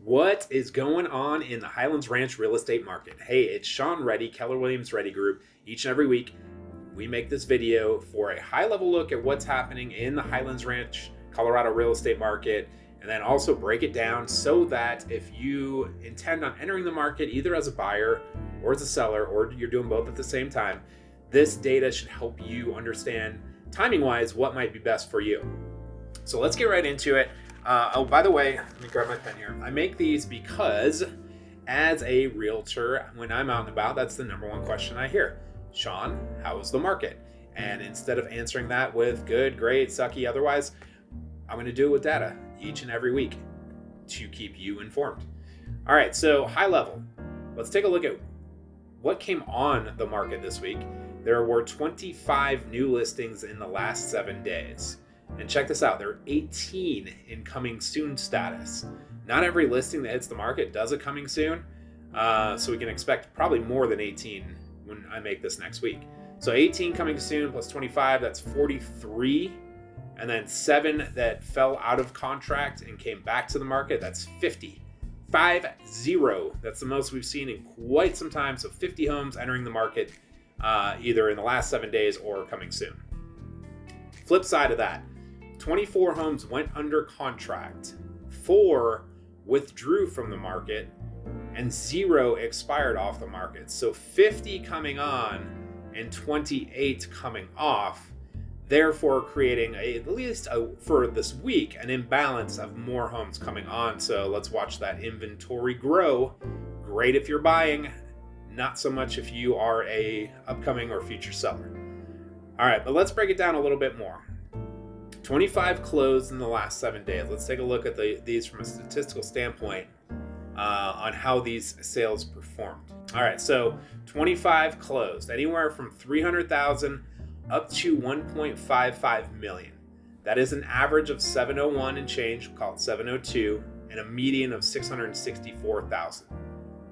What is going on in the Highlands Ranch real estate market? Hey, it's Sean Reddy, Keller Williams Reddy Group. Each and every week, we make this video for a high-level look at what's happening in the Highlands Ranch, Colorado real estate market, and then also break it down so that if you intend on entering the market either as a buyer or as a seller, or you're doing both at the same time, this data should help you understand timing-wise what might be best for you. So let's get right into it. Oh, by the way, let me grab my pen here. I make these because as a realtor, when I'm out and about, that's the number one question I hear. Sean, how is the market? And instead of answering that with good, great, sucky, otherwise, I'm going to do it with data each and every week to keep you informed. All right, so high level, let's take a look at what came on the market this week. There were 25 new listings in the last 7 days. And check this out, there are 18 in coming soon status. Not every listing that hits the market does a coming soon, so we can expect probably more than 18 when I make this next week. So 18 coming soon plus 25, that's 43. And then 7 that fell out of contract and came back to the market, that's 50. 50. That's the most we've seen in quite some time. So 50 homes entering the market either in the last 7 days or coming soon. Flip side of that, 24 homes went under contract, 4 withdrew from the market, and 0 expired off the market. So 50 coming on and 28 coming off, therefore creating at least for this week an imbalance of more homes coming on. So let's watch that inventory grow. Great if you're buying, not so much if you are a upcoming or future seller. All right, but let's break it down a little bit more. 25 closed in the last 7 days. Let's take a look at these from a statistical standpoint on how these sales performed. All right, so 25 closed, anywhere from 300,000 up to 1.55 million. That is an average of 701 and change, we'll call it 702, and a median of 664,000.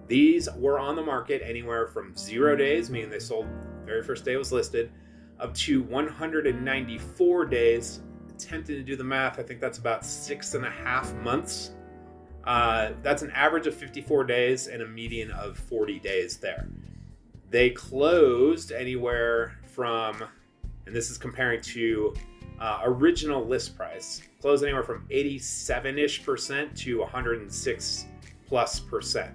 These were on the market anywhere from 0 days, meaning they sold the very first day it was listed, up to 194 days. Attempting to do the math, I think that's about 6.5 months. That's an average of 54 days and a median of 40 days there. They closed anywhere from, and this is comparing to original list price, closed anywhere from 87-ish% to 106+%.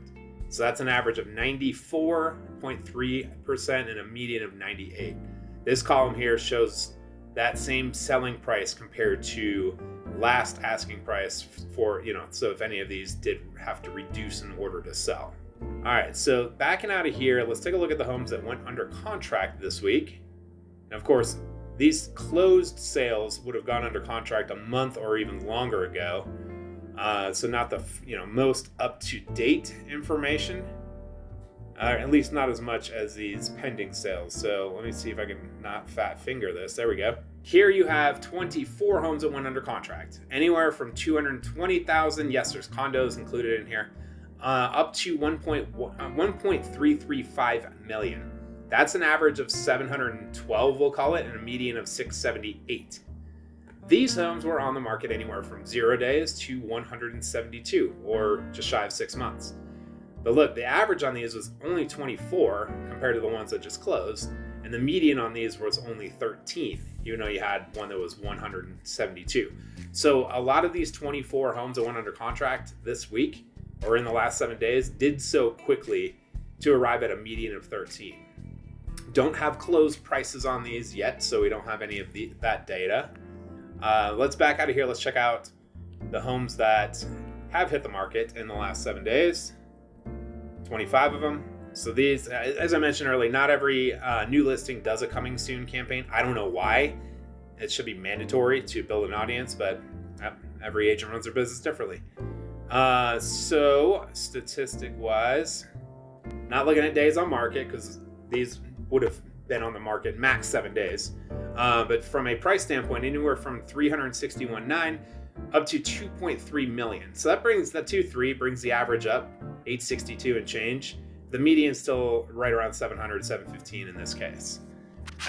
So that's an average of 94.3% and a median of 98. This column here shows that same selling price compared to last asking price for, so if any of these did have to reduce in order to sell. All right, so backing out of here, let's take a look at the homes that went under contract this week. And of course, these closed sales would have gone under contract a month or even longer ago. So not the most up-to-date information. At least not as much as these pending sales. So let me see if I can not fat finger this. There we go. Here you have 24 homes that went under contract. Anywhere from 220,000, yes, there's condos included in here, up to 1.335 million. That's an average of 712, we'll call it, and a median of 678. These homes were on the market anywhere from 0 days to 172, or just shy of 6 months. But look, the average on these was only 24 compared to the ones that just closed, and the median on these was only 13, even though you had one that was 172. So a lot of these 24 homes that went under contract this week, or in the last 7 days, did so quickly to arrive at a median of 13. Don't have closed prices on these yet, so we don't have any of that data. Let's back out of here. Let's check out the homes that have hit the market in the last 7 days. 25 of them. So these, as I mentioned earlier, not every new listing does a coming soon campaign. I don't know why. It should be mandatory to build an audience, but every agent runs their business differently. So statistic wise, not looking at days on market because these would have been on the market max 7 days. But from a price standpoint, anywhere from 361.9 up to 2.3 million. So that 2.3 brings the average up 862 and change. The median is still right around 700, 715 in this case.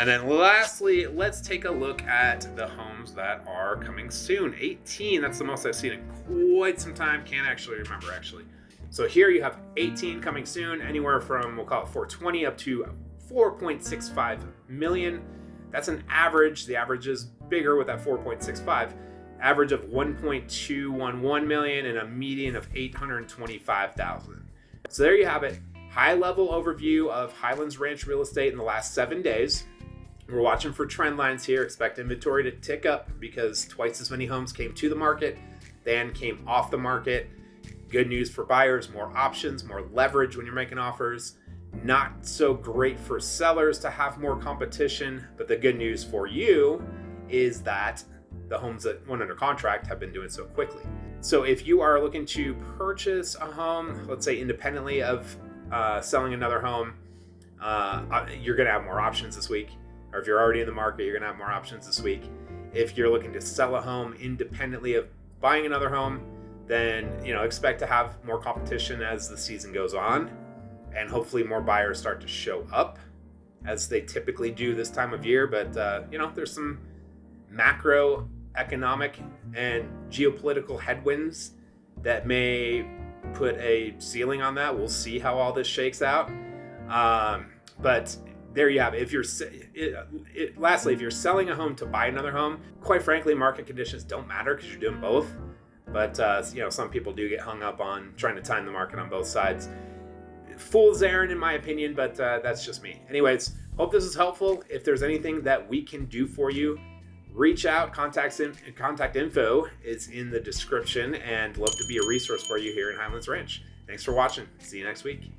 And then lastly, let's take a look at the homes that are coming soon. 18, that's the most I've seen in quite some time. Can't actually remember, actually. So here you have 18 coming soon, anywhere from, we'll call it 420 up to 4.65 million. That's an average. The average is bigger with that 4.65. Average of 1.211 million and a median of 825,000. So there you have it. High level overview of Highlands Ranch real estate in the last 7 days. We're watching for trend lines here. Expect inventory to tick up because twice as many homes came to the market than came off the market. Good news for buyers, more options, more leverage when you're making offers. Not so great for sellers to have more competition, but the good news for you is that the homes that went under contract have been doing so quickly. So if you are looking to purchase a home, let's say independently of selling another home, you're going to have more options this week. Or if you're already in the market, you're going to have more options this week. If you're looking to sell a home independently of buying another home, then expect to have more competition as the season goes on, and hopefully more buyers start to show up as they typically do this time of year. But there's some macroeconomic and geopolitical headwinds that may put a ceiling on that. We'll see how all this shakes out. But there you have it. Lastly, if you're selling a home to buy another home, quite frankly, market conditions don't matter because you're doing both. But some people do get hung up on trying to time the market on both sides. Fool's errand, in my opinion, but that's just me. Anyways, hope this is helpful. If there's anything that we can do for you, reach out. Contact info is in the description, and love to be a resource for you here in Highlands Ranch. Thanks for watching. See you next week.